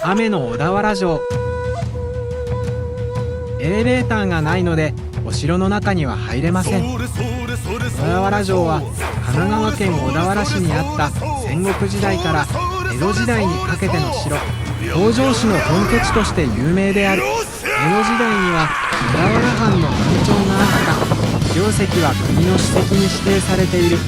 雨の小田原城。エレベーターがないのでお城の中には入れません。小田原城は神奈川県小田原市にあった戦国時代から江戸時代にかけての城、北条氏の本拠地として有名である。江戸時代には小田原藩の藩庁があった。城跡は国の史跡に指定されている。